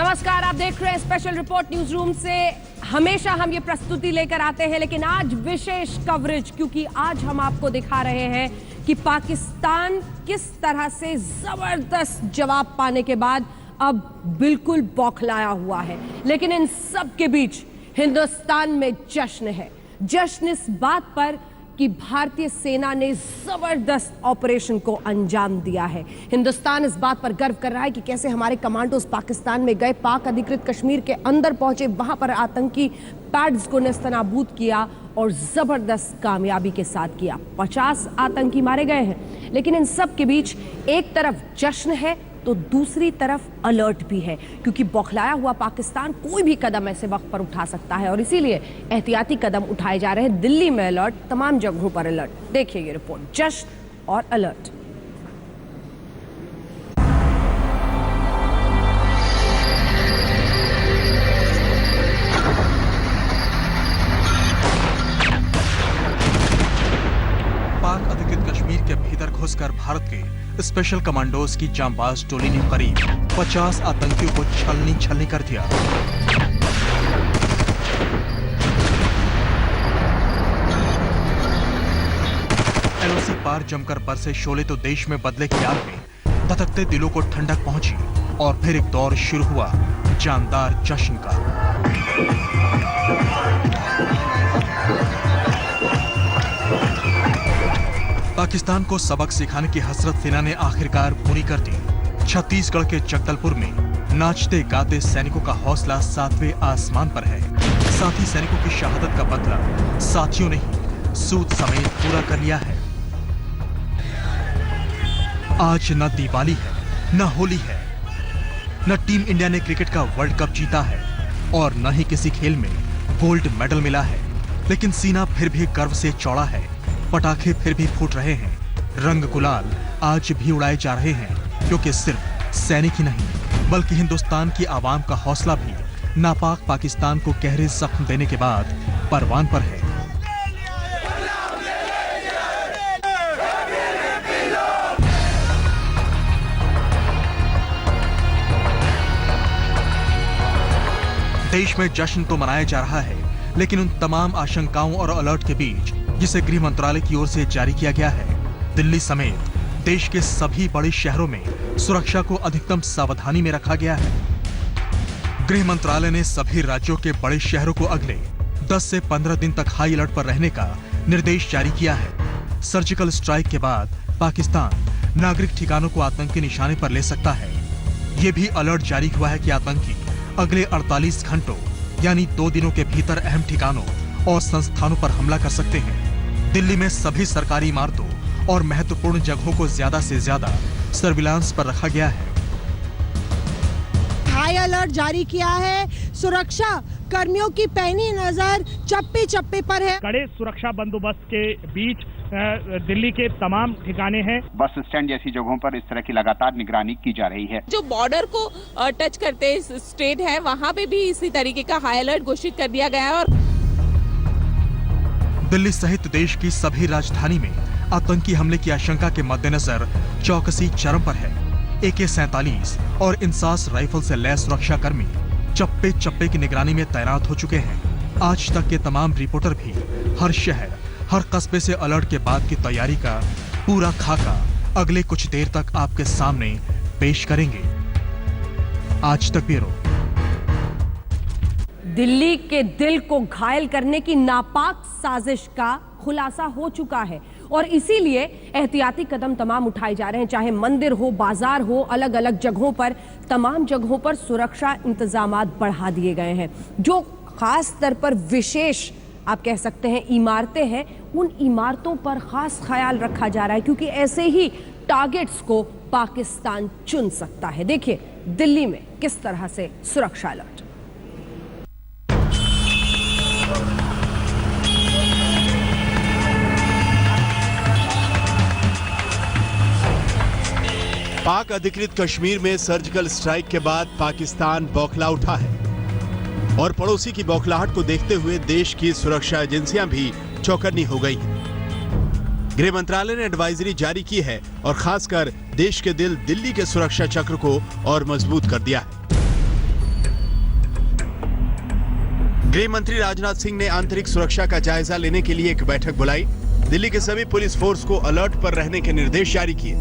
नमस्कार, आप देख रहे हैं स्पेशल रिपोर्ट न्यूज रूम से। हमेशा हम ये प्रस्तुति लेकर आते हैं, लेकिन आज विशेष कवरेज, क्योंकि आज हम आपको दिखा रहे हैं कि पाकिस्तान किस तरह से जबरदस्त जवाब पाने के बाद अब बिल्कुल बौखलाया हुआ है। लेकिन इन सब के बीच हिंदुस्तान में जश्न है। जश्न इस बात पर कि भारतीय सेना ने जबरदस्त ऑपरेशन को अंजाम दिया है। हिंदुस्तान इस बात पर गर्व कर रहा है कि कैसे हमारे कमांडोज पाकिस्तान में गए, पाक अधिकृत कश्मीर के अंदर पहुंचे, वहां पर आतंकी पैड्स को नेस्तनाबूद किया और जबरदस्त कामयाबी के साथ किया। 50 आतंकी मारे गए हैं। लेकिन इन सब के बीच एक तरफ जश्न है तो दूसरी तरफ अलर्ट भी है, क्योंकि बौखलाया हुआ पाकिस्तान कोई भी कदम ऐसे वक्त पर उठा सकता है और इसीलिए एहतियाती कदम उठाए जा रहे हैं। दिल्ली में अलर्ट, तमाम जगहों पर अलर्ट। देखिए ये रिपोर्ट, जश्न और अलर्ट। पाक अधिकृत कश्मीर के भीतर घुसकर भारत के स्पेशल कमांडोज की जांबाज टोली ने करीब 50 आतंकियों को छलनी कर दिया। एलओसी पार जमकर बरसे शोले तो देश में बदले की आग में धधकते दिलों को ठंडक पहुंची और फिर एक दौर शुरू हुआ जानदार जश्न का। पाकिस्तान को सबक सिखाने की हसरत सेना ने आखिरकार पूरी कर दी। छत्तीसगढ़ के जगदलपुर में नाचते गाते सैनिकों का हौसला 7वें आसमान पर है। साथ ही सैनिकों की शहादत का बदला साथियों ने ही सूद समेत पूरा कर लिया है। आज न दिवाली है, न होली है, न टीम इंडिया ने क्रिकेट का वर्ल्ड कप जीता है और न ही किसी खेल में गोल्ड मेडल मिला है। लेकिन सीना फिर भी गर्व से चौड़ा है, पटाखे फिर भी फूट रहे हैं, रंग गुलाल आज भी उड़ाए जा रहे हैं, क्योंकि सिर्फ सैनिक ही नहीं बल्कि हिंदुस्तान की आवाम का हौसला भी नापाक पाकिस्तान को गहरे जख्म देने के बाद परवान पर है। देश में जश्न तो मनाया जा रहा है, लेकिन उन तमाम आशंकाओं और अलर्ट के बीच जिसे गृह मंत्रालय की ओर से जारी किया गया है, दिल्ली समेत देश के सभी बड़े शहरों में सुरक्षा को अधिकतम सावधानी में रखा गया है। गृह मंत्रालय ने सभी राज्यों के बड़े शहरों को अगले 10 से 15 दिन तक हाई अलर्ट पर रहने का निर्देश जारी किया है। सर्जिकल स्ट्राइक के बाद पाकिस्तान नागरिक ठिकानों को आतंकी निशाने पर ले सकता है। यह भी अलर्ट जारी हुआ है कि आतंकी अगले 48 घंटों यानी 2 दिनों के भीतर अहम ठिकानों और संस्थानों पर हमला कर सकते हैं। दिल्ली में सभी सरकारी इमारतों और महत्वपूर्ण जगहों को ज्यादा से ज्यादा सर्विलांस पर रखा गया है। हाई अलर्ट जारी किया है। सुरक्षा कर्मियों की पैनी नजर चप्पे चप्पे पर है। कड़े सुरक्षा बंदोबस्त के बीच दिल्ली के तमाम ठिकाने हैं। बस स्टैंड जैसी जगहों पर इस तरह की लगातार निगरानी की जा रही है। जो बॉर्डर को टच करते स्टेट है, वहाँ पे भी इसी तरीके का हाई अलर्ट घोषित कर दिया गया है। और दिल्ली सहित देश की सभी राजधानी में आतंकी हमले की आशंका के मद्देनजर चौकसी चरम पर है। AK-47 और इंसास राइफल से लैस सुरक्षा कर्मी चप्पे चप्पे की निगरानी में तैनात हो चुके हैं। आज तक के तमाम रिपोर्टर भी हर शहर, हर कस्बे से अलर्ट के बाद की तैयारी का पूरा खाका अगले कुछ देर तक आपके सामने पेश करेंगे। आज तक ब्यूरो। दिल्ली के दिल को घायल करने की नापाक साजिश का खुलासा हो चुका है और इसीलिए एहतियाती कदम तमाम उठाए जा रहे हैं। चाहे मंदिर हो, बाजार हो, अलग अलग जगहों पर, तमाम जगहों पर सुरक्षा इंतजामात बढ़ा दिए गए हैं। जो खास स्तर पर विशेष आप कह सकते हैं इमारतें हैं, उन इमारतों पर खास ख्याल रखा जा रहा है, क्योंकि ऐसे ही टारगेट्स को पाकिस्तान चुन सकता है। देखिए दिल्ली में किस तरह से सुरक्षा अलर्ट। पाक अधिकृत कश्मीर में सर्जिकल स्ट्राइक के बाद पाकिस्तान बौखला उठा है और पड़ोसी की बौखलाहट को देखते हुए देश की सुरक्षा एजेंसियां भी चौकन्नी हो गई हैं। गृह मंत्रालय ने एडवाइजरी जारी की है और खासकर देश के दिल दिल्ली के सुरक्षा चक्र को और मजबूत कर दिया है। गृह मंत्री राजनाथ सिंह ने आंतरिक सुरक्षा का जायजा लेने के लिए एक बैठक बुलाई। दिल्ली के सभी पुलिस फोर्स को अलर्ट पर रहने के निर्देश जारी किए।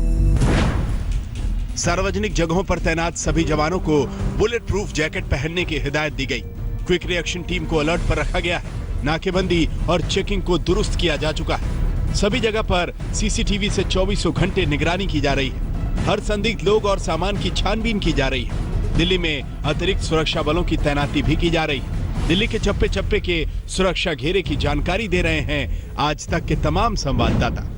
सार्वजनिक जगहों पर तैनात सभी जवानों को बुलेट प्रूफ जैकेट पहनने की हिदायत दी गई। क्विक रिएक्शन टीम को अलर्ट पर रखा गया है। नाकेबंदी और चेकिंग को दुरुस्त किया जा चुका है। सभी जगह पर सीसीटीवी से 24 घंटे निगरानी की जा रही है। हर संदिग्ध लोग और सामान की छानबीन की जा रही है। दिल्ली में अतिरिक्त सुरक्षा बलों की तैनाती भी की जा रही है। दिल्ली के चप्पे चप्पे के सुरक्षा घेरे की जानकारी दे रहे हैं आज तक के तमाम संवाददाता।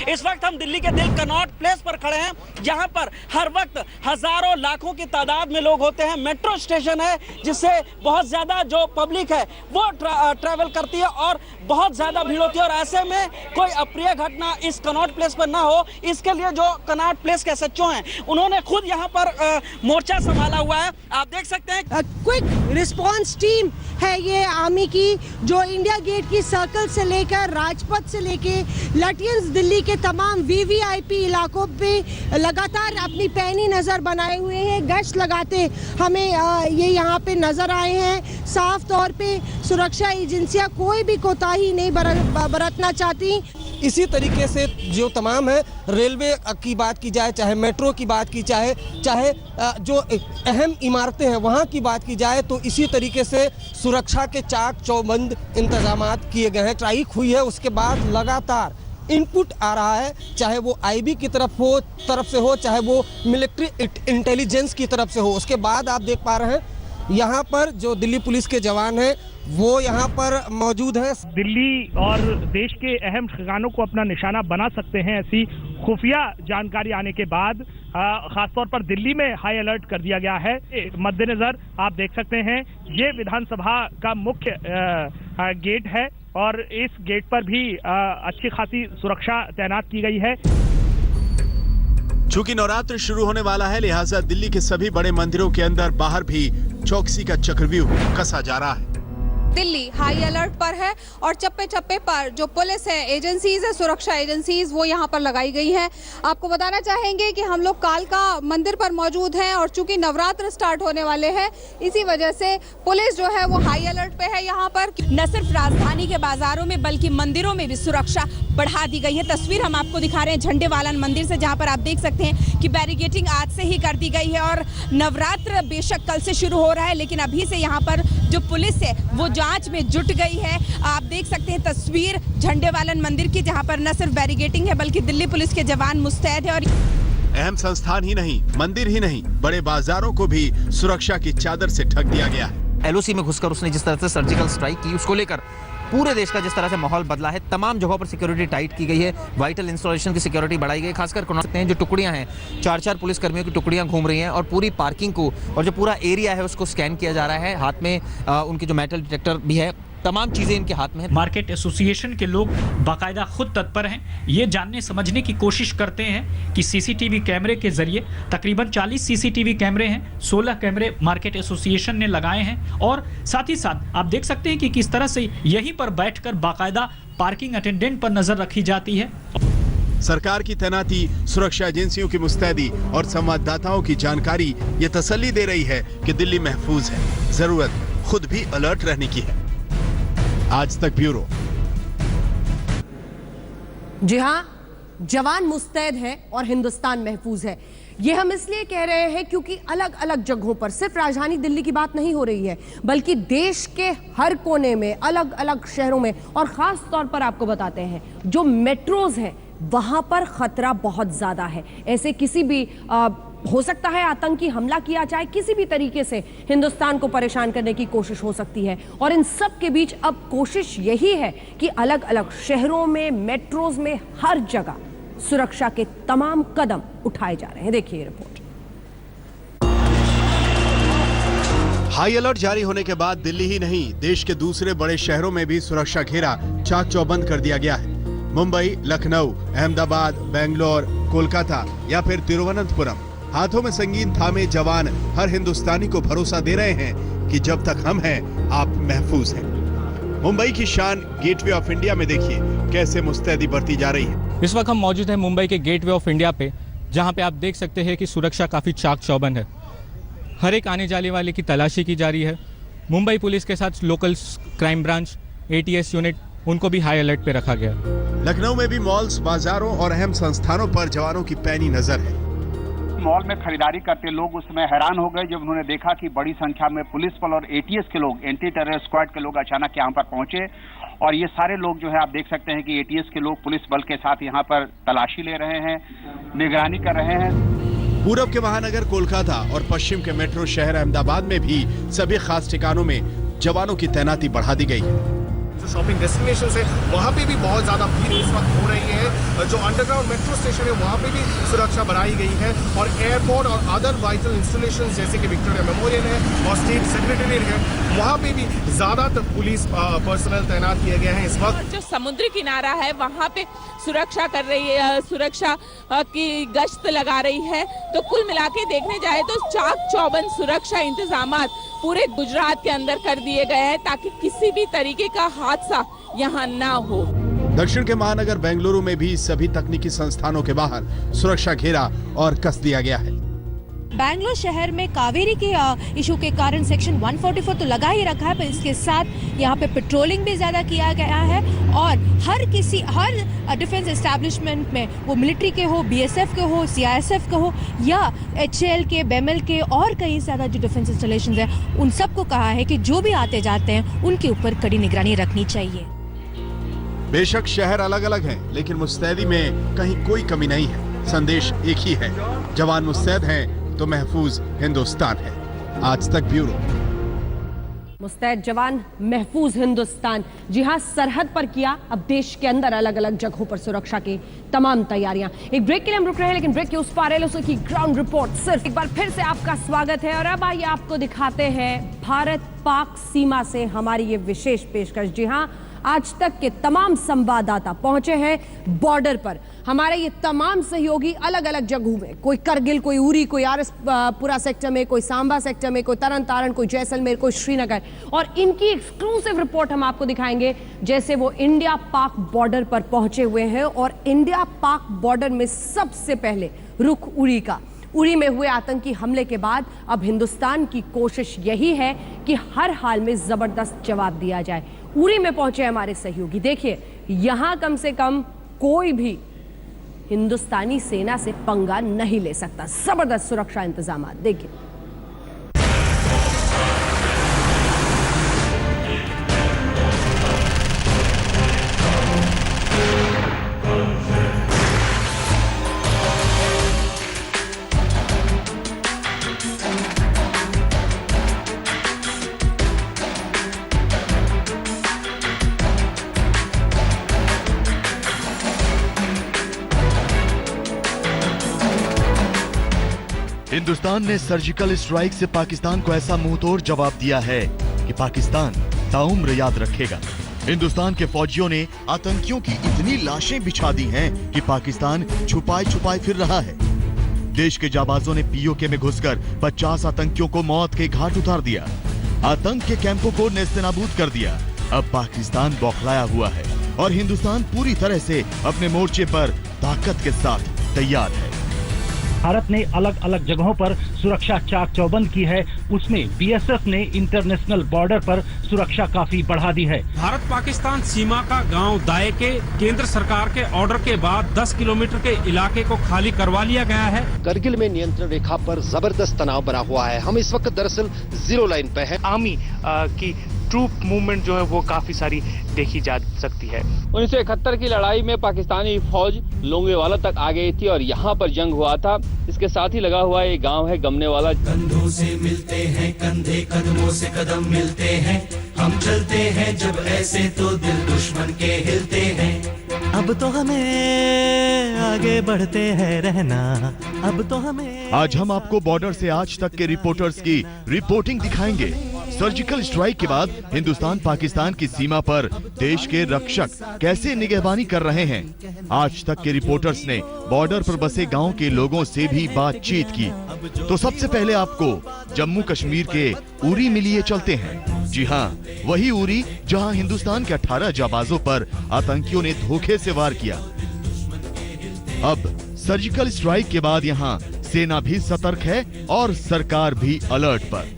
इस वक्त हम दिल्ली के दिल कनॉट प्लेस पर खड़े हैं, जहां पर हर वक्त हजारों लाखों की तादाद में लोग होते हैं। मेट्रो स्टेशन है जिससे बहुत ज्यादा जो पब्लिक है वो ट्रैवल करती है और बहुत ज्यादा भीड़ होती है। और ऐसे में कोई अप्रिय घटना इस कनॉट प्लेस पर ना हो, इसके लिए जो कनॉट प्लेस के एसएचओ हैं उन्होंने खुद यहाँ पर मोर्चा संभाला हुआ है। आप देख सकते हैं क्विक रिस्पांस टीम है ये आर्मी की, जो इंडिया गेट की सर्कल से लेकर राजपथ से लेके लटियंस दिल्ली के तमाम वीवीआईपी इलाकों पे लगातार अपनी पैनी नजर बनाए हुए हैं। गश्त लगाते हमें ये यहाँ पे नजर आए हैं। साफ तौर पे सुरक्षा एजेंसियां कोई भी कोताही नहीं बरतना चाहती। इसी तरीके से जो तमाम है, रेलवे की बात की जाए, चाहे मेट्रो की बात की चाहे जो अहम इमारतें हैं वहाँ की बात की जाए, तो इसी तरीके से सुरक्षा के चाक चौबंद इंतजामात किए गए हैं। ट्राइक हुई है, उसके बाद लगातार इनपुट आ रहा है, चाहे वो आईबी की तरफ से हो, चाहे वो मिलिट्री इंटेलिजेंस की तरफ से हो। उसके बाद आप देख पा रहे हैं यहाँ पर जो दिल्ली पुलिस के जवान हैं वो यहाँ पर मौजूद है। दिल्ली और देश के अहम ठिकानों को अपना निशाना बना सकते हैं, ऐसी खुफिया जानकारी आने के बाद खासतौर पर दिल्ली में हाई अलर्ट कर दिया गया है। मद्देनजर आप देख सकते हैं ये विधानसभा का मुख्य गेट है और इस गेट पर भी अच्छी खासी सुरक्षा तैनात की गई है। चूंकि नवरात्र शुरू होने वाला है, लिहाजा दिल्ली के सभी बड़े मंदिरों के अंदर बाहर भी चौकसी का चक्रव्यूह कसा जा रहा है। दिल्ली हाई अलर्ट पर है और चप्पे चप्पे पर जो पुलिस है, एजेंसीज है, सुरक्षा एजेंसीज वो यहाँ पर लगाई गई हैं। आपको बताना चाहेंगे कि हम लोग कालका मंदिर पर मौजूद हैं और चूंकि नवरात्र स्टार्ट होने वाले हैं, इसी वजह से पुलिस जो है वो हाई अलर्ट पे है यहाँ पर। न सिर्फ राजधानी के बाजारों में बल्कि मंदिरों में भी सुरक्षा बढ़ा दी गई है। तस्वीर हम आपको दिखा रहे हैं झंडेवालन मंदिर से, जहाँ पर आप देख सकते हैं कि बैरिकेडिंग आज से ही कर दी गई है और नवरात्र बेशक कल से शुरू हो रहा है, लेकिन अभी से यहाँ पर जो पुलिस है वो जांच में जुट गई है। आप देख सकते हैं तस्वीर झंडेवालन मंदिर की, जहां पर न सिर्फ बैरिकेडिंग है बल्कि दिल्ली पुलिस के जवान मुस्तैद है। और अहम संस्थान ही नहीं, मंदिर ही नहीं, बड़े बाजारों को भी सुरक्षा की चादर से ढक दिया गया है। एलओसी में घुसकर उसने जिस तरह से सर्जिकल स्ट्राइक की, उसको लेकर पूरे देश का जिस तरह से माहौल बदला है, तमाम जगहों पर सिक्योरिटी टाइट की गई है। वाइटल इंस्टॉलेशन की सिक्योरिटी बढ़ाई गई है। खासकर सकते हैं जो टुकड़ियां हैं, 4-4 पुलिस कर्मियों की टुकड़ियां घूम रही हैं और पूरी पार्किंग को और जो पूरा एरिया है उसको स्कैन किया जा रहा है। हाथ में उनकी जो मेटल डिटेक्टर भी है, तमाम चीजें इनके हाथ में है। मार्केट एसोसिएशन के लोग बाकायदा खुद तत्पर हैं, ये जानने समझने की कोशिश करते हैं कि सीसीटीवी कैमरे के जरिए तकरीबन 40 सीसीटीवी कैमरे हैं, 16 कैमरे मार्केट एसोसिएशन ने लगाए हैं और साथ ही साथ आप देख सकते हैं कि किस तरह से यहीं पर बैठकर बाकायदा पार्किंग अटेंडेंट पर नजर रखी जाती है। सरकार की तैनाती, सुरक्षा एजेंसियों की मुस्तैदी और संवाददाताओं की जानकारी ये तसल्ली दे रही है कि दिल्ली महफूज है। जरूरत खुद भी अलर्ट रहने की है। आज तक ब्यूरो। जी हां, जवान मुस्तैद है और हिंदुस्तान महफूज है। ये हम इसलिए कह रहे हैं क्योंकि अलग अलग जगहों पर, सिर्फ राजधानी दिल्ली की बात नहीं हो रही है, बल्कि देश के हर कोने में, अलग अलग शहरों में, और खास तौर पर आपको बताते हैं जो मेट्रोज हैं वहां पर खतरा बहुत ज्यादा है। ऐसे किसी भी हो सकता है आतंकी हमला किया जाए, किसी भी तरीके से हिंदुस्तान को परेशान करने की कोशिश हो सकती है। और इन सब के बीच अब कोशिश यही है कि अलग अलग शहरों में, मेट्रोज में, हर जगह सुरक्षा के तमाम कदम उठाए जा रहे हैं। देखिए ये रिपोर्ट। हाई अलर्ट जारी होने के बाद दिल्ली ही नहीं, देश के दूसरे बड़े शहरों में भी सुरक्षा घेरा चाक चौबंद कर दिया गया है। मुंबई, लखनऊ, अहमदाबाद, बेंगलोर, कोलकाता या फिर तिरुवनंतपुरम, हाथों में संगीन थामे जवान हर हिंदुस्तानी को भरोसा दे रहे हैं कि जब तक हम हैं आप महफूज हैं। मुंबई की शान गेटवे ऑफ इंडिया में देखिए कैसे मुस्तैदी बढ़ती जा रही है। इस वक्त हम मौजूद हैं मुंबई के गेटवे ऑफ इंडिया पे, जहां पे आप देख सकते हैं कि सुरक्षा काफ़ी चाक चौबंद है। हर एक आने जाने वाले की तलाशी की जा रही है मुंबई पुलिस के साथ local crime branch, ATS unit, उनको भी हाई अलर्ट पे रखा गया। लखनऊ में भी मॉल्स, बाजारों और अहम संस्थानों पर जवानों की पैनी नजर है। मॉल में खरीदारी करते लोग उस समय हैरान हो गए जब उन्होंने देखा कि बड़ी संख्या में पुलिस बल और ATS के लोग, एंटी टेरर स्क्वाड के लोग अचानक यहाँ पर पहुंचे और ये सारे लोग जो है आप देख सकते हैं कि ATS के लोग पुलिस बल के साथ यहाँ पर तलाशी ले रहे हैं, निगरानी कर रहे हैं। पूरब के महानगर कोलकाता और पश्चिम के मेट्रो शहर अहमदाबाद में भी सभी खास ठिकानों में जवानों की तैनाती बढ़ा दी गई है। जो शॉपिंग डेस्टिनेशन है वहाँ पे भी बहुत ज्यादा भीड़ इस वक्त हो रही है। जो अंडरग्राउंड मेट्रो स्टेशन है वहाँ पे भी सुरक्षा बढ़ाई गई है और एयरपोर्ट और अदर वाइटल इंस्टॉलेशन जैसे कि विक्टोरिया मेमोरियल है और स्टेट सेक्रेटेरिएट है, वहाँ पे भी ज्यादातर पुलिस पर्सनल तैनात किए गए हैं इस वक्त। जो समुद्री किनारा है वहाँ पे सुरक्षा कर रही है, सुरक्षा की गश्त लगा रही है। तो कुल मिला के देखने जाए तो चाक चौबंद सुरक्षा इंतजाम पूरे गुजरात के अंदर कर दिए गए हैं ताकि किसी भी तरीके का हादसा यहाँ ना हो। दक्षिण के महानगर बेंगलुरु में भी सभी तकनीकी संस्थानों के बाहर सुरक्षा घेरा और कस दिया गया है। बैंगलोर शहर में कावेरी के इशू के कारण सेक्शन 144 तो लगा ही रखा है, पर इसके साथ यहाँ पे पेट्रोलिंग भी ज्यादा किया गया है और हर डिफेंस एस्टैब्लिशमेंट में, वो मिलिट्री के हो, BSF के हो, CISF के हो या HAL के, BEML के और कई ज्यादा जो डिफेंस इंस्टॉलेशंस है, उन सबको कहा है कि जो भी आते जाते हैं उनके ऊपर कड़ी निगरानी रखनी चाहिए। बेशक शहर अलग अलग हैं, लेकिन मुस्तैदी में कहीं कोई कमी नहीं है। संदेश एक ही है, जवान मुस्तैद हैं तो महफूज हिंदुस्तान है। आज तक ब्यूरो। मुस्तैद जवान, महफूज हिंदुस्तान। जी हाँ, सरहद पर किया, अब देश के अंदर अलग अलग जगहों पर सुरक्षा की तमाम तैयारियां। एक ब्रेक के लिए हम रुक रहे हैं, लेकिन ब्रेक के उस पार एलओसी की ग्राउंड रिपोर्ट। सिर्फ एक बार फिर से आपका स्वागत है और अब आइए आपको दिखाते हैं भारत पाक सीमा से हमारी ये विशेष पेशकश। जी हाँ, आज तक के तमाम संवाददाता पहुंचे हैं बॉर्डर पर। हमारे ये तमाम सहयोगी अलग अलग जगहों में, कोई करगिल, कोई उरी, कोई RS पुरा सेक्टर में, कोई सांबा सेक्टर में, कोई तरन तारण, कोई जैसलमेर, कोई श्रीनगर, और इनकी एक्सक्लूसिव रिपोर्ट हम आपको दिखाएंगे जैसे वो इंडिया पाक बॉर्डर पर पहुंचे हुए हैं। और इंडिया पाक बॉर्डर में सबसे पहले रुख उरी का। उरी में हुए आतंकी हमले के बाद अब हिंदुस्तान की कोशिश यही है कि हर हाल में जबरदस्त जवाब दिया जाए। उरी में पहुंचे हमारे सहयोगी, देखिए यहां कम से कम कोई भी हिंदुस्तानी सेना से पंगा नहीं ले सकता। जबरदस्त सुरक्षा इंतजाम देखिए। हिंदुस्तान ने सर्जिकल स्ट्राइक से पाकिस्तान को ऐसा मुंहतोड़ जवाब दिया है कि पाकिस्तान ताउम्र याद रखेगा। हिंदुस्तान के फौजियों ने आतंकियों की इतनी लाशें बिछा दी हैं कि पाकिस्तान छुपाए छुपाए फिर रहा है। देश के जाबाजों ने POK में घुसकर 50 आतंकियों को मौत के घाट उतार दिया। आतंक के कैंपों को नेस्तनाबूद कर दिया। अब पाकिस्तान बौखलाया हुआ है और हिंदुस्तान पूरी तरह से अपने मोर्चे पर ताकत के साथ तैयार है। भारत ने अलग अलग जगहों पर सुरक्षा चाक चौबंद की है, उसमें BSF ने इंटरनेशनल बॉर्डर पर सुरक्षा काफी बढ़ा दी है। भारत पाकिस्तान सीमा का गांव दाए के केंद्र सरकार के ऑर्डर के बाद 10 किलोमीटर के इलाके को खाली करवा लिया गया है। करगिल में नियंत्रण रेखा पर जबरदस्त तनाव बना हुआ है। हम इस वक्त दरअसल जीरो लाइन पे है। आर्मी की ट्रूप मूवमेंट जो है वो काफी सारी देखी जा सकती है। 1971 की लड़ाई में पाकिस्तानी फौज लोंगेवाला तक आ गई थी और यहाँ पर जंग हुआ था। इसके साथ ही लगा हुआ ये गांव है गमनेवाला। कंधों से मिलते हैं कंधे, कदमों से कदम मिलते हैं, हम चलते हैं जब ऐसे तो दिल दुश्मन के हिलते हैं। अब तो हमें आगे बढ़ते हैं रहना, अब तो हमें। आज हम आपको बॉर्डर से आज तक के रिपोर्टर्स की रिपोर्टिंग दिखाएंगे। सर्जिकल स्ट्राइक के बाद हिंदुस्तान पाकिस्तान की सीमा पर देश के रक्षक कैसे निगहबानी कर रहे हैं। आज तक के रिपोर्टर्स ने बॉर्डर पर बसे गांव के लोगों से भी बातचीत की। तो सबसे पहले आपको जम्मू कश्मीर के उरी में लिए चलते हैं। जी हां, वही उरी जहां हिंदुस्तान के 18 जाबाजों पर आतंकियों ने धोखे से वार किया। अब सर्जिकल स्ट्राइक के बाद यहां सेना भी सतर्क है और सरकार भी अलर्ट पर।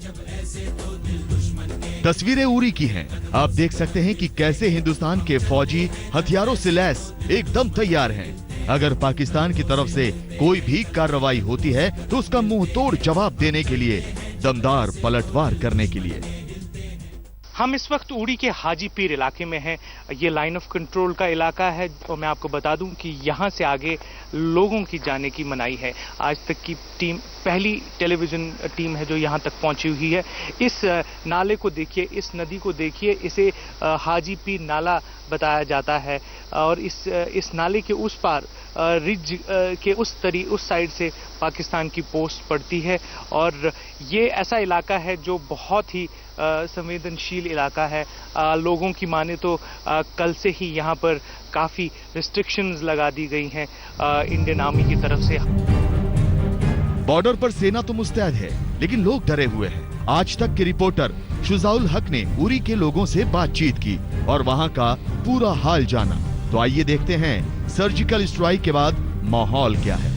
तस्वीरें उरी की हैं। आप देख सकते हैं कि कैसे हिंदुस्तान के फौजी हथियारों से लैस एकदम तैयार हैं। अगर पाकिस्तान की तरफ से कोई भी कार्रवाई होती है तो उसका मुंह तोड़ जवाब देने के लिए, दमदार पलटवार करने के लिए। हम इस वक्त उड़ी के हाजी पीर इलाके में हैं। ये लाइन ऑफ कंट्रोल का इलाका है और मैं आपको बता दूं कि यहाँ से आगे लोगों की जाने की मनाही है। आज तक की टीम, पहली टेलीविज़न टीम है जो यहाँ तक पहुँची हुई है। इस नाले को देखिए, इस नदी को देखिए, इसे हाजी पीर नाला बताया जाता है और इस नाले के उस पार रिज के उस साइड से पाकिस्तान की पोस्ट पड़ती है और ये ऐसा इलाका है जो बहुत ही संवेदनशील इलाका है। लोगों की माने तो कल से ही यहाँ पर काफ़ी रिस्ट्रिक्शंस लगा दी गई हैं इंडियन आर्मी की तरफ से। बॉर्डर पर सेना तो मुस्तैद है, लेकिन लोग डरे हुए हैं। आज तक के रिपोर्टर शुजाउल हक ने उरी के लोगों से बातचीत की और वहाँ का पूरा हाल जाना। तो आइए देखते हैं सर्जिकल स्ट्राइक के बाद माहौल क्या है।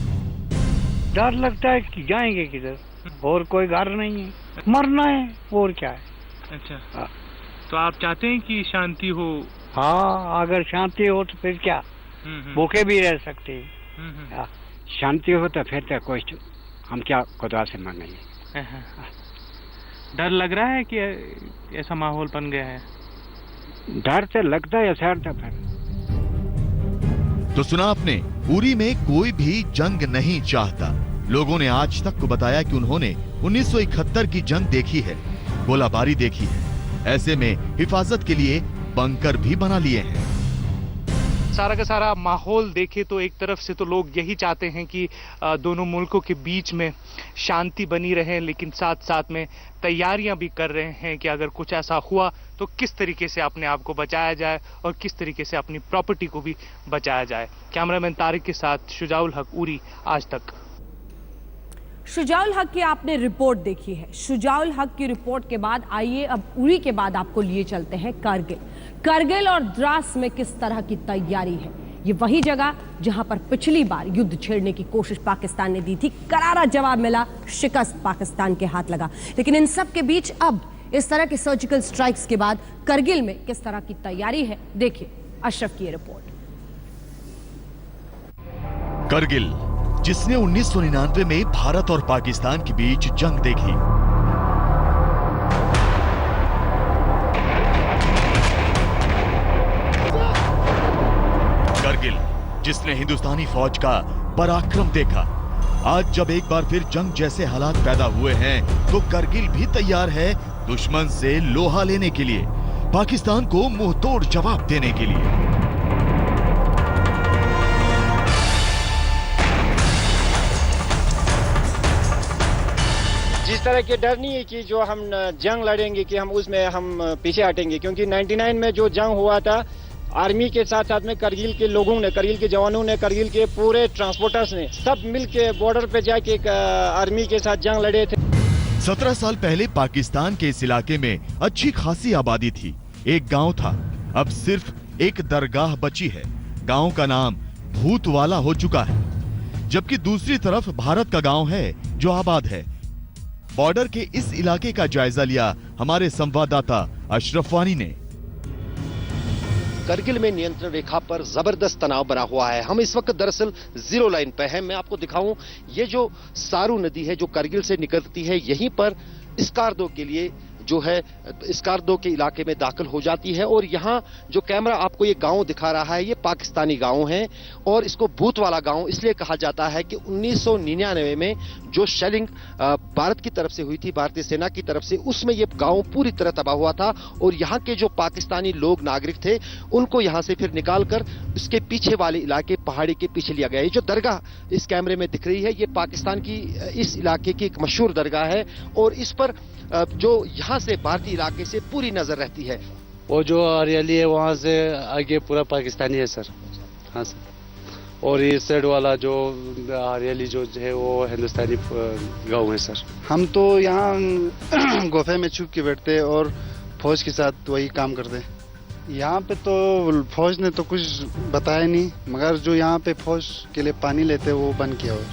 डर लगता है कि जाएंगे किधर, और कोई घर नहीं है, मरना है और क्या है। अच्छा, तो आप चाहते हैं कि शांति हो? हाँ, अगर शांति हो तो फिर क्या, भूखे भी रह सकते हैं। शांति हो तो फिर तो कोई, हम क्या खुदा से मांगेंगे। डर लग रहा है कि ऐसा माहौल बन गया है? डर तो लगता है सर। तो फिर तो सुना आपने, उरी में कोई भी जंग नहीं चाहता। लोगों ने आज तक को बताया कि उन्होंने 1971 की जंग देखी है, गोलाबारी देखी है। ऐसे में हिफाजत के लिए बंकर भी बना लिए हैं। सारा का सारा माहौल देखे तो एक तरफ से तो लोग यही चाहते हैं कि दोनों मुल्कों के बीच में शांति बनी रहे, लेकिन साथ साथ में तैयारियां भी कर रहे हैं कि अगर कुछ ऐसा हुआ तो किस तरीके से अपने आप को बचाया जाए और किस तरीके से अपनी प्रॉपर्टी को भी बचाया जाए। कैमरामैन तारिक के साथ शुजाउल हक, उरी, आज तक। शुजाउल हक की आपने रिपोर्ट देखी है। शुजाउल हक की रिपोर्ट के बाद आइए अब उरी के बाद आपको लिए चलते हैं करगिल और द्रास में किस तरह की तैयारी है। ये वही जगह जहां पर पिछली बार युद्ध छेड़ने की कोशिश पाकिस्तान ने दी थी, करारा जवाब मिला, शिकस्त पाकिस्तान के हाथ लगा। लेकिन इन सब के बीच अब इस तरह के सर्जिकल स्ट्राइक्स के बाद करगिल में किस तरह की तैयारी है, देखिए अशरफ की रिपोर्ट। करगिल, जिसने 1999 में भारत और पाकिस्तान के बीच जंग देखी। करगिल, जिसने हिंदुस्तानी फौज का पराक्रम देखा। आज जब एक बार फिर जंग जैसे हालात पैदा हुए हैं तो करगिल भी तैयार है दुश्मन से लोहा लेने के लिए, पाकिस्तान को मुंहतोड़ जवाब देने के लिए। जिस तरह के डर नहीं है कि जो हम जंग लड़ेंगे कि हम उसमें हम पीछे हटेंगे, क्योंकि 99 में जो जंग हुआ था आर्मी के साथ साथ में करगिल के लोगों ने, करगिल के जवानों ने, करगिल के पूरे ट्रांसपोर्टर्स ने सब मिलके बॉर्डर पे जाके आर्मी के साथ जंग लड़े थे। 17 साल पहले पाकिस्तान के इस इलाके में अच्छी खासी आबादी थी। एक गांव था, अब सिर्फ एक दरगाह बची है। गांव का नाम भूतवाला हो चुका है, जबकि दूसरी तरफ भारत का गांव है जो आबाद है। बॉर्डर के इस इलाके का जायजा लिया हमारे संवाददाता अशरफ वानी ने। करगिल में नियंत्रण रेखा पर जबरदस्त तनाव बना हुआ है। हम इस वक्त दरअसल जीरो लाइन पे हैं। मैं आपको दिखाऊं, ये जो सारू नदी है जो करगिल से निकलती है, यहीं पर स्कार्दो के लिए जो है स्कार्दो के इलाके में दाखिल हो जाती है। और यहाँ जो कैमरा आपको ये गांव दिखा रहा है, ये पाकिस्तानी गांव है और इसको भूतवाला गांव इसलिए कहा जाता है कि 1999 में जो शेलिंग भारत की तरफ से हुई थी, भारतीय सेना की तरफ से, उसमें ये गांव पूरी तरह तबाह हुआ था। और यहाँ के जो पाकिस्तानी लोग नागरिक थे उनको यहाँ से फिर निकालकर उसके पीछे वाले इलाके, पहाड़ी के पीछे लिया गया। ये जो दरगाह इस कैमरे में दिख रही है, ये पाकिस्तान की इस इलाके की एक मशहूर दरगाह है और इस पर जो यहाँ से भारतीय इलाके से पूरी नजर रहती है। वो जो हरियाली है वहाँ से आगे पूरा पाकिस्तानी है सर। हाँ सर। और ये साइड वाला जो हरियाली जो है वो हिंदुस्तानी गाँव है सर। हम तो यहाँ गुफे में छुप के बैठते और फौज के साथ वही काम करते। यहाँ पे तो फौज ने तो कुछ बताया नहीं, मगर जो यहाँ पे फौज के लिए पानी लेते वो बंद किया हुआ।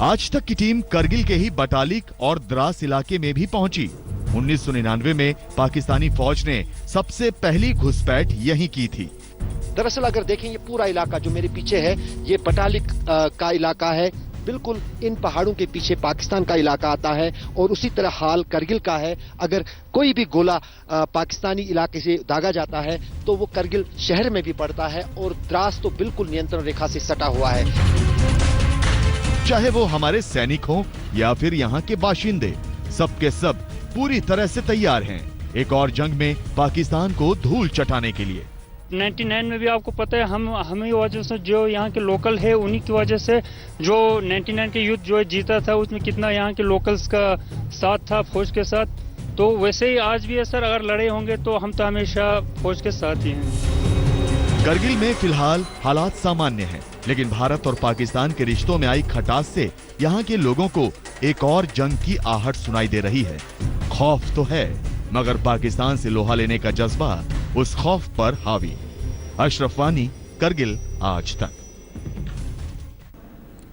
आज तक की टीम करगिल के ही बटालिक और द्रास इलाके में भी पहुंची। 1999 में पाकिस्तानी फौज ने सबसे पहली घुसपैठ यहीं की थी। दरअसल अगर देखें ये पूरा इलाका जो मेरे पीछे है, ये पटालिक का इलाका है। बिल्कुल इन पहाड़ों के पीछे पाकिस्तान का इलाका आता है और उसी तरह हाल करगिल का है। अगर कोई भी गोला पाकिस्तानी इलाके से दागा जाता है तो वो करगिल शहर में भी पड़ता है और द्रास तो बिल्कुल नियंत्रण रेखा से सटा हुआ है। चाहे वो हमारे सैनिक हों या फिर यहाँ के बाशिंदे, सबके सब पूरी तरह से तैयार हैं एक और जंग में पाकिस्तान को धूल चटाने के लिए। 99 में भी आपको पता है हम ही वजह से जो यहाँ के लोकल है उन्हीं की वजह से जो 99 के युद्ध जो जीता था उसमें कितना यहाँ के लोकल्स का साथ था फौज के साथ। तो वैसे ही आज भी है सर, अगर लड़े होंगे तो हम तो हमेशा फौज के साथ ही हैं। करगिल में फिलहाल हालात सामान्य हैं, लेकिन भारत और पाकिस्तान के रिश्तों में आई खटास से यहाँ के लोगों को एक और जंग की आहट सुनाई दे रही है। खौफ तो है, मगर पाकिस्तान से लोहा लेने का जज्बा उस खौफ पर हावी। अशरफ वानी, करगिल आज तक।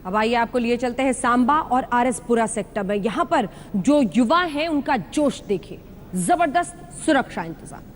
अब आइए आपको लिए चलते हैं सांबा और आरएसपुरा सेक्टर में। यहां पर जो युवा हैं उनका जोश देखिए, जबरदस्त सुरक्षा इंतजाम।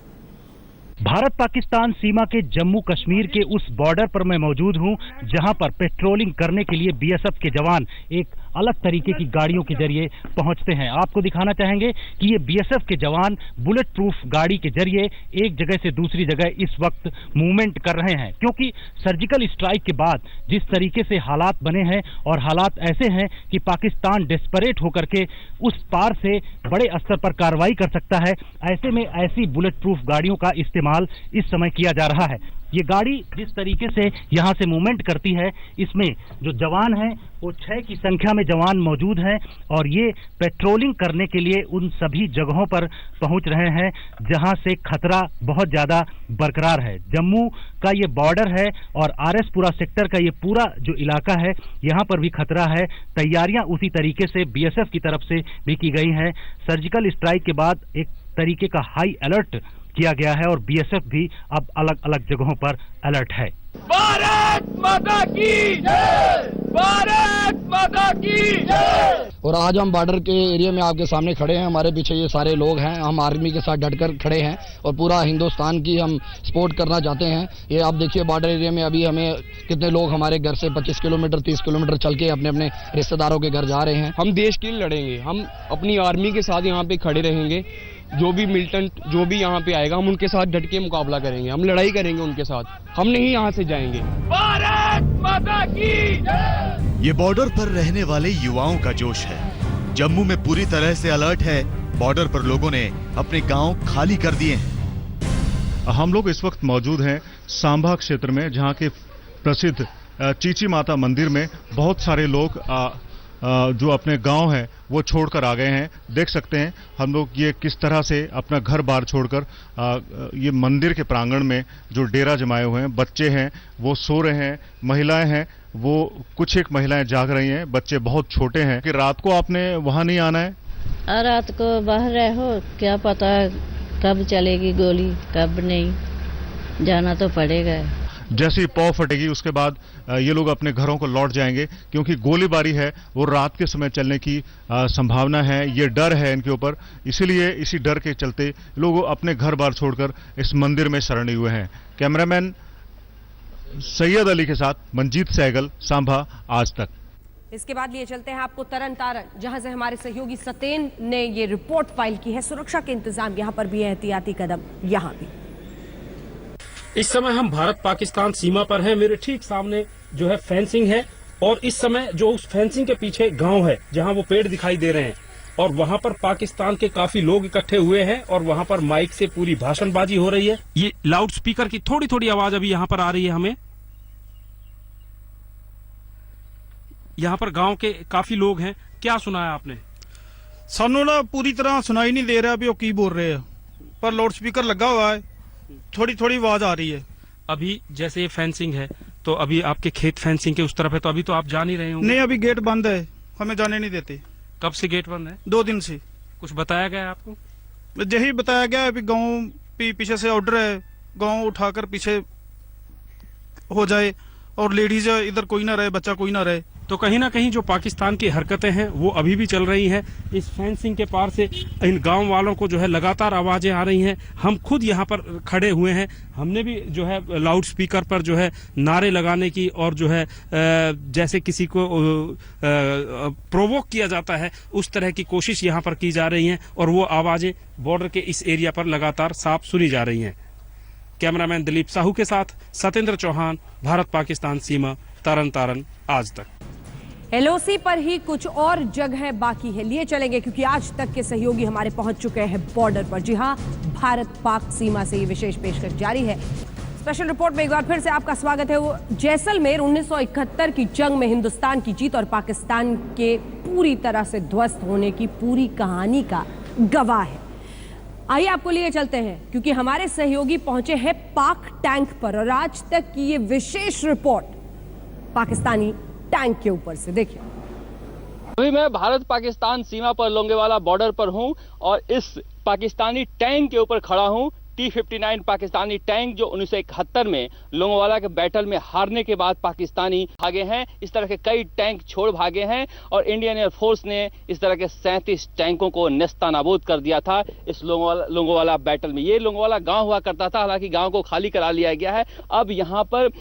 भारत पाकिस्तान सीमा के जम्मू कश्मीर के उस बॉर्डर पर मैं मौजूद हूं जहां पर पेट्रोलिंग करने के लिए बीएसएफ के जवान एक अलग तरीके की गाड़ियों के जरिए पहुंचते हैं। आपको दिखाना चाहेंगे कि ये बीएसएफ के जवान बुलेट प्रूफ गाड़ी के जरिए एक जगह से दूसरी जगह इस वक्त मूवमेंट कर रहे हैं, क्योंकि सर्जिकल स्ट्राइक के बाद जिस तरीके से हालात बने हैं और हालात ऐसे हैं कि पाकिस्तान डेस्परेट होकर के उस पार से बड़े स्तर पर कार्रवाई कर सकता है। ऐसे में ऐसी बुलेट प्रूफ गाड़ियों का इस्तेमाल इस समय किया जा रहा है। ये गाड़ी जिस तरीके से यहाँ से मूवमेंट करती है, इसमें जो जवान हैं वो 6 की संख्या में जवान मौजूद हैं और ये पेट्रोलिंग करने के लिए उन सभी जगहों पर पहुंच रहे हैं जहां से खतरा बहुत ज्यादा बरकरार है। जम्मू का ये बॉर्डर है और आरएसपुरा सेक्टर का ये पूरा जो इलाका है, यहाँ पर भी खतरा है। तैयारियां उसी तरीके से बीएसएफ की तरफ से भी की गई हैं। सर्जिकल स्ट्राइक के बाद एक तरीके का हाई अलर्ट किया गया है और बीएसएफ भी अब अलग अलग जगहों पर अलर्ट है। भारत माता की जय! भारत माता की जय! और आज हम बॉर्डर के एरिया में आपके सामने खड़े हैं। हमारे पीछे ये सारे लोग हैं, हम आर्मी के साथ डटकर खड़े हैं और पूरा हिंदुस्तान की हम सपोर्ट करना चाहते हैं। ये आप देखिए बॉर्डर एरिया में अभी हमें कितने लोग हमारे घर से 25 किलोमीटर 30 किलोमीटर चल के अपने अपने रिश्तेदारों के घर जा रहे हैं। हम देश के लिए लड़ेंगे, हम अपनी आर्मी के साथ यहाँ पे खड़े रहेंगे। जो भी मिलिटेंट जो भी यहाँ पे आएगा हम उनके साथ डट के मुकाबला करेंगे, हम लड़ाई करेंगे उनके साथ, हम नहीं यहाँ से जाएंगे। भारत माता की जय! ये बॉर्डर पर रहने वाले युवाओं का जोश है। जम्मू में पूरी तरह से अलर्ट है। बॉर्डर पर लोगों ने अपने गांव खाली कर दिए हैं। हम लोग इस वक्त मौजूद हैं सांबा क्षेत्र में, जहां के प्रसिद्ध चीची माता मंदिर में बहुत सारे लोग जो अपने गांव हैं वो छोड़कर आ गए हैं। देख सकते हैं हम लोग ये किस तरह से अपना घर बार छोड़कर ये मंदिर के प्रांगण में जो डेरा जमाए हुए हैं। बच्चे हैं वो सो रहे हैं, महिलाएं हैं वो कुछ एक महिलाएं जाग रही हैं, बच्चे बहुत छोटे हैं। कि रात को आपने वहां नहीं आना है? रात को बाहर रहे हो, क्या पता कब चलेगी गोली कब नहीं, जाना तो पड़ेगा। जैसे ही पौ फटेगी उसके बाद ये लोग अपने घरों को लौट जाएंगे, क्योंकि गोलीबारी है वो रात के समय चलने की संभावना है। ये डर है इनके ऊपर, इसीलिए इसी डर के चलते लोग अपने घर बार छोड़कर इस मंदिर में शरण हुए हैं। कैमरामैन सैयद अली के साथ मंजीत सहगल, सांभा आज तक। इसके बाद लिए चलते हैं आपको तरन तारण, जहां से हमारे सहयोगी सतेन ने ये रिपोर्ट फाइल की है। सुरक्षा के इंतजाम यहाँ पर भी है, एहतियाती कदम यहाँ भी। इस समय हम भारत पाकिस्तान सीमा पर हैं। मेरे ठीक सामने जो है फेंसिंग है और इस समय जो उस फेंसिंग के पीछे गांव है जहां वो पेड़ दिखाई दे रहे हैं और वहां पर पाकिस्तान के काफी लोग इकट्ठे हुए हैं और वहां पर माइक से पूरी भाषणबाजी हो रही है। ये लाउड स्पीकर की थोड़ी थोड़ी आवाज अभी यहाँ पर आ रही है हमें। यहाँ पर गांव के काफी लोग हैं। क्या सुनाया आपने? सानू ना पूरी तरह सुनाई नहीं दे रहा अभी वो की बोल रहे हैं, पर लाउड स्पीकर लगा हुआ है, थोड़ी थोड़ी आवाज आ रही है। अभी जैसे ये फेंसिंग है तो अभी आपके खेत फेंसिंग के उस तरफ है, तो अभी तो आप जा नहीं रहे होंगे? नहीं, अभी गेट बंद है, हमें जाने नहीं देते। कब से गेट बंद है? 2 दिन से। कुछ बताया गया है आपको? यही बताया गया है, अभी गाँव पीछे से ऑर्डर है, गाँव उठाकर पीछे हो जाए और लेडीज इधर कोई ना रहे, बच्चा कोई ना रहे। तो कहीं ना कहीं जो पाकिस्तान की हरकतें हैं वो अभी भी चल रही हैं। इस फेंसिंग के पार से इन गांव वालों को जो है लगातार आवाजें आ रही हैं। हम खुद यहाँ पर खड़े हुए हैं, हमने भी जो है लाउड स्पीकर पर जो है नारे लगाने की और जो है जैसे किसी को प्रोवोक किया जाता है उस तरह की कोशिश यहाँ पर की जा रही है और वो आवाजें बॉर्डर के इस एरिया पर लगातार साफ सुनी जा रही हैं। कैमरामैन दिलीप साहू के साथ सत्येंद्र चौहान, भारत पाकिस्तान सीमा, तरन तारण आज तक। एलओसी पर ही कुछ और जगह बाकी है, लिए चलेंगे क्योंकि आज तक के सहयोगी हमारे पहुंच चुके हैं बॉर्डर पर। जी हां, भारत पाक सीमा से ये विशेष पेशकश जारी है। स्पेशल रिपोर्ट में एक बार फिर से आपका स्वागत है। वो जैसलमेर 1971 की जंग में हिंदुस्तान की जीत और पाकिस्तान के पूरी तरह से ध्वस्त होने की पूरी कहानी का गवाह है। आइए आपको लिए चलते हैं क्योंकि हमारे सहयोगी पहुंचे हैं पाक टैंक पर और आज तक की ये विशेष रिपोर्ट पाकिस्तानी टैंक के ऊपर से। देखिए, अभी मैं भारत पाकिस्तान सीमा पर लोंगेवाला बॉर्डर पर हूं और इस पाकिस्तानी टैंक के ऊपर खड़ा हूं। T-59 पाकिस्तानी टैंक जो 1971 में लोंगेवाला के बैटल में हारने के बाद पाकिस्तानी भागे हैं। इस तरह के कई टैंक छोड़ भागे हैं और इंडियन एयरफोर्स ने इस तरह के 37 टैंकों को नेस्तनाबूद कर दिया था इस लोंगेवाला बैटल में। ये लोंगेवाला गांव हुआ करता था, हालांकि गांव को खाली करा लिया गया है। अब यहाँ पर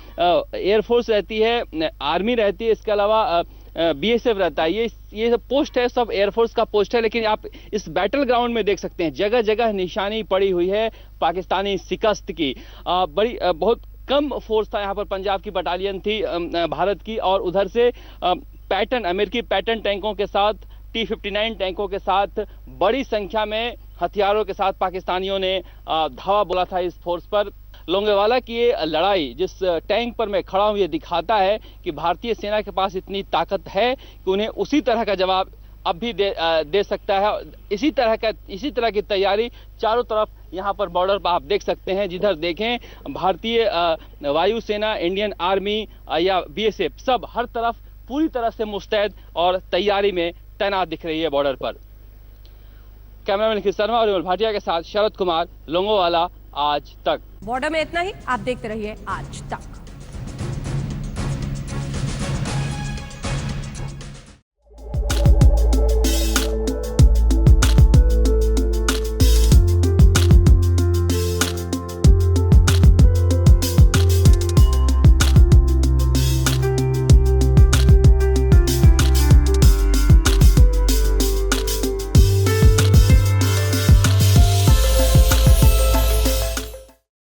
एयरफोर्स रहती है, आर्मी रहती है, इसके अलावा BSF रहता है। ये पोस्ट है, सब एयरफोर्स का पोस्ट है। लेकिन आप इस बैटल ग्राउंड में देख सकते हैं जगह जगह निशानी पड़ी हुई है पाकिस्तानी शिकस्त की। बहुत कम फोर्स था यहाँ पर, पंजाब की बटालियन थी भारत की, और उधर से अमेरिकी पैटर्न टैंकों के साथ T-59 टैंकों के साथ बड़ी संख्या में हथियारों के साथ पाकिस्तानियों ने धावा बोला था इस फोर्स पर। लोंगेवाला की ये लड़ाई जिस टैंक पर मैं खड़ा हूं ये दिखाता है कि भारतीय सेना के पास इतनी ताकत है कि उन्हें उसी तरह का जवाब अब भी दे सकता है। इसी तरह की तैयारी चारों तरफ यहाँ पर बॉर्डर पर आप देख सकते हैं। जिधर देखें भारतीय वायुसेना, इंडियन आर्मी या BSF सब हर तरफ पूरी तरह से मुस्तैद और तैयारी में तैनात दिख रही है बॉर्डर पर। कैमरामैन निखिल शर्मा और विमल भाटिया के साथ शरद कुमार, लोंगेवाला आज तक। बॉर्डर में इतना ही, आप देखते रहिए आज तक।